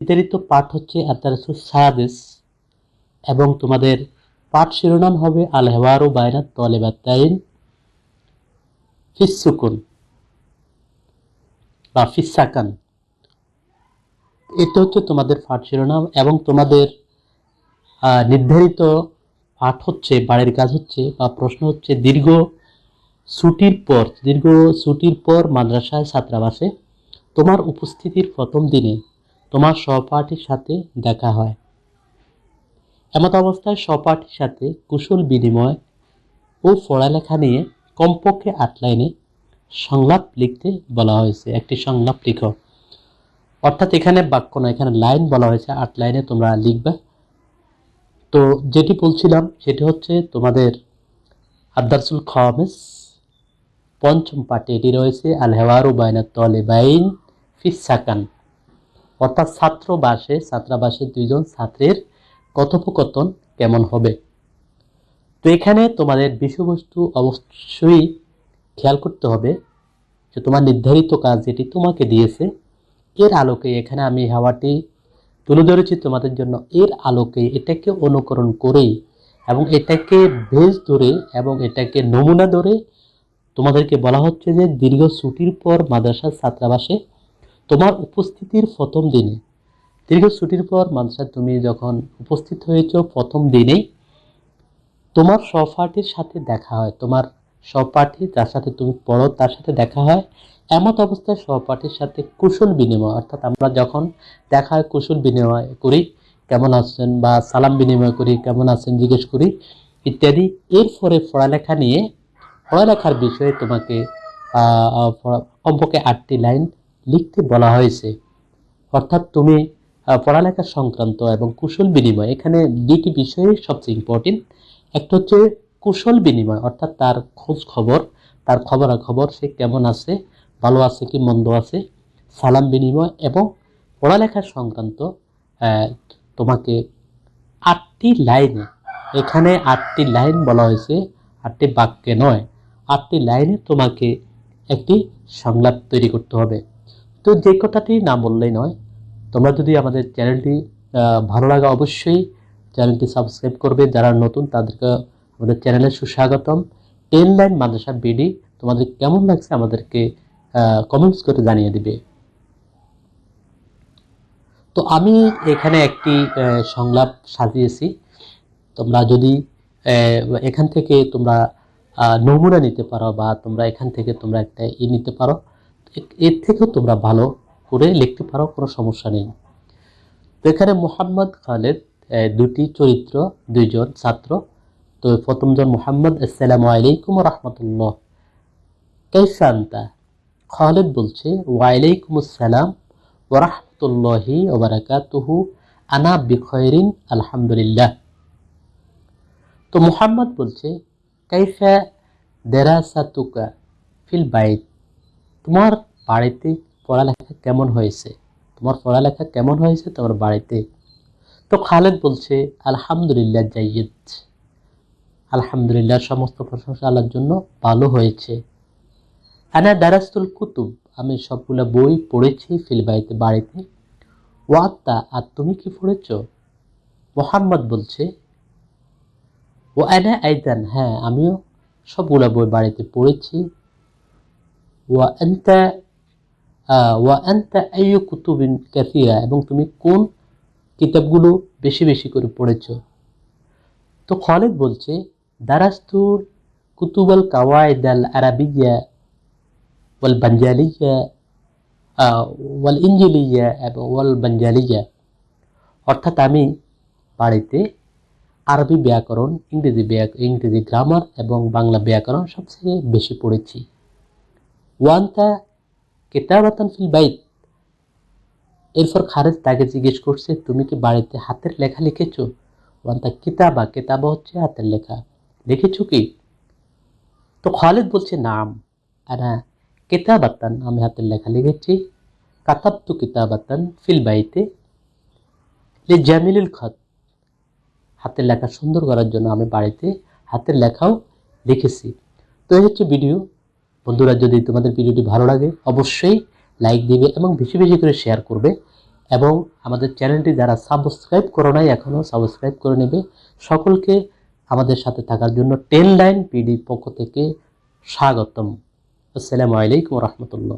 নির্ধারিত পাঠ হচ্ছে আত-তারাসুস সাদিস এবং তোমাদের পাঠ শিরোনাম হবে আল হিওয়ারু বাইনা তালিবাতাইন ফিস সুকুন বা ফিস সাকান। এটা হচ্ছে তোমাদের পাঠ শিরোনাম এবং তোমাদের নির্ধারিত পাঠ হচ্ছে, বাড়ির কাজ হচ্ছে বা প্রশ্ন হচ্ছে, দীর্ঘ ছুটির পর মাদ্রাসায় ছাত্রাবাসে তোমার উপস্থিতির প্রথম দিনে তোমার সহপাঠীর সাথে দেখা হয়। এমত অবস্থায় সহপাঠীর সাথে কুশল বিনিময় ও পড়ালেখা নিয়ে কমপক্ষে 8 লাইনে সংলাপ লিখতে বলা হয়েছে। একটি সংলাপ লিখো, অর্থাৎ এখানে বাক্য না, এখানে লাইন বলা হয়েছে। 8 লাইনে তোমরা লিখবে। তো যেটি বলছিলাম সেটি হচ্ছে তোমাদের আদ-দারসুল খামিস পঞ্চম পাঠে এটি রয়েছে আল হিওয়ারু বাইনা তালিবাইন ফিস সাকান, অর্থাৎ ছাত্রাবাসে দুইজন ছাত্রের কথোপকথন কেমন হবে। তো এখানে তোমাদের বিষয়বস্তু অবশ্যই খেয়াল করতে হবে যে তোমার নির্ধারিত কাজ যেটি তোমাকে দিয়েছে এর আলোকে, এখানে আমি হাওয়াটি তুলে ধরেছি তোমাদের জন্য, এর আলোকে এটাকে অনুকরণ করেই এবং এটাকে বেস ধরে এবং এটাকে নমুনা ধরে তোমাদেরকে বলা হচ্ছে যে দীর্ঘ ছুটির পর মাদ্রাসার ছাত্রাবাসে তোমার উপস্থিতির প্রথম দিনে, দীর্ঘ ছুটির পর মাদ্রাসায় তুমি যখন উপস্থিত হয়েছ প্রথম দিনেই তোমার সহপাঠীর সাথে দেখা হয়। তোমার সহপাঠী যার সাথে তুমি পড়ো তার সাথে দেখা হয়। এমত অবস্থায় সহপাঠীর সাথে কুশল বিনিময়, অর্থাৎ আমরা যখন দেখা হয় কুশল বিনিময় করি, কেমন আছেন, বা সালাম বিনিময় করি, কেমন আছেন জিজ্ঞেস করি ইত্যাদি। এরপরে পড়ালেখার বিষয়ে তোমাকে কমপক্ষে 8টি লাইন লিখতে বলা হয়েছে। অর্থাৎ তুমি পড়ালেখা সংক্রান্ত এবং কুশল বিনিময়, এখানে দুইটি বিষয় সবচেয়ে ইম্পর্টেন্ট। একটা হচ্ছে কুশল বিনিময়, অর্থাৎ তার খোঁজ খবর, তার খবরাখবর, সে কেমন আছে, ভালো আছে কি মন্দ আছে, সালাম বিনিময়, এবং পড়ালেখা সংক্রান্ত তোমাকে 8টি লাইনে, এখানে 8টি লাইন বলা হয়েছে, 8টি বাক্যে নয়, 8টি লাইনে তোমাকে একটি সংলাপ তৈরি করতে হবে। তো যে কথাটি না বললেই নয়, তোমরা যদি আমাদের চ্যানেলটি ভালো লাগে অবশ্যই চ্যানেলটি সাবস্ক্রাইব করবে। যারা নতুন তাদেরকে আমাদের চ্যানেলে সুস্বাগতম। 10 লাইন মাদ্রাসা বিডি তোমাদের কেমন লাগছে আমাদেরকে কমেন্টস করে জানিয়ে দিবে। তো আমি এখানে একটি সংলাপ সাজিয়েছি। তোমরা যদি এখান থেকে তোমরা নমুনা নিতে পারো বা তোমরা এখান থেকে তোমরা একটা নিতে পারো, এর থেকেও তোমরা ভালো করে লিখতে পারো, কোনো সমস্যা নেই। তো এখানে মোহাম্মদ খালেদ, দুটি চরিত্র, দুইজন ছাত্র। তো প্রথমজন মোহাম্মদ, আসসালামু আলাইকুম ওয়া রাহমাতুল্লাহ, কাইফা আনতা? খালেদ বলছে ওয়ালাইকুম আসসালাম ওয়া রাহমাতুল্লাহি ওয়া বারাকাতুহু, আনা বিখাইরিন আলহামদুলিল্লাহ। তো মোহাম্মদ বলছে কাইফা দারাসাতুকা ফিল বাইত, তোমার বাড়িতে পড়ালেখা কেমন হয়েছে, তোমার বাড়িতে। তো খালেদ বলছে আলহামদুলিল্লাহ জাইয়িদ, আলহামদুলিল্লাহ সমস্ত প্রশংসা আল্লাহর জন্য, ভালো হয়েছে। আনা দারাস্তুল কুতুব, আমি সবগুলো বই পড়েছি, ফিল বাইতে বাড়িতে। ওয়াত্তা, আর তুমি কি পড়েছ? মোহাম্মদ বলছে ও আনা আইদান, হ্যাঁ আমিও সবগুলো বই বাড়িতে পড়েছি। ওয়া আনতা আইয়ু কুতুবিন কাসীরা, এবং তুমি কোন কিতাবগুলো বেশি বেশি করে পড়েছো? তো খালিদ বলছে দারাস্তুর কুতুবাল কাওয়াইদ আল আরাবিয়া ওয়াল বানজালিয়া ওয়াল ইনজিলিয়া এবং ওয়াল বানজালিয়া, অর্থাৎ আমি বাড়িতে আরবি ব্যাকরণ, ইংরেজি গ্রামার এবং বাংলা ব্যাকরণ সবচেয়ে বেশি পড়েছি। ওয়ান্তা কিতাবাতান ফিল বাইত, এরপর খালেদ তাকে জিজ্ঞেস করছে তুমি কি বাড়িতে হাতের লেখা লিখেছো? ওয়ান্তা কিতাবা হচ্ছে হাতের লেখা, লিখেছো কি? তো খালেদ বলছে নাম, আনা কিতাবাতান, আমি হাতের লেখা লিখেছি। কাতাবতু কিতাবাতান ফিল বাইতে লিজামিলিল খাত, হাতের লেখা সুন্দর করার জন্য আমি বাড়িতে হাতের লেখাও লিখেছি। তো এই হচ্ছে ভিডিও। বন্ধুরা, যদি তোমাদের ভিডিওটি ভালো লাগে অবশ্যই লাইক দিবে এবং বেশি বেশি করে শেয়ার করবে এবং আমাদের চ্যানেলটি যারা সাবস্ক্রাইব করো নাই এখনও সাবস্ক্রাইব করে নেবে। সকলকে আমাদের সাথে থাকার জন্য 10 লাইন পিডি পক্ষ থেকে স্বাগতম। আসসালামু আলাইকুম রহমতুল্লাহ।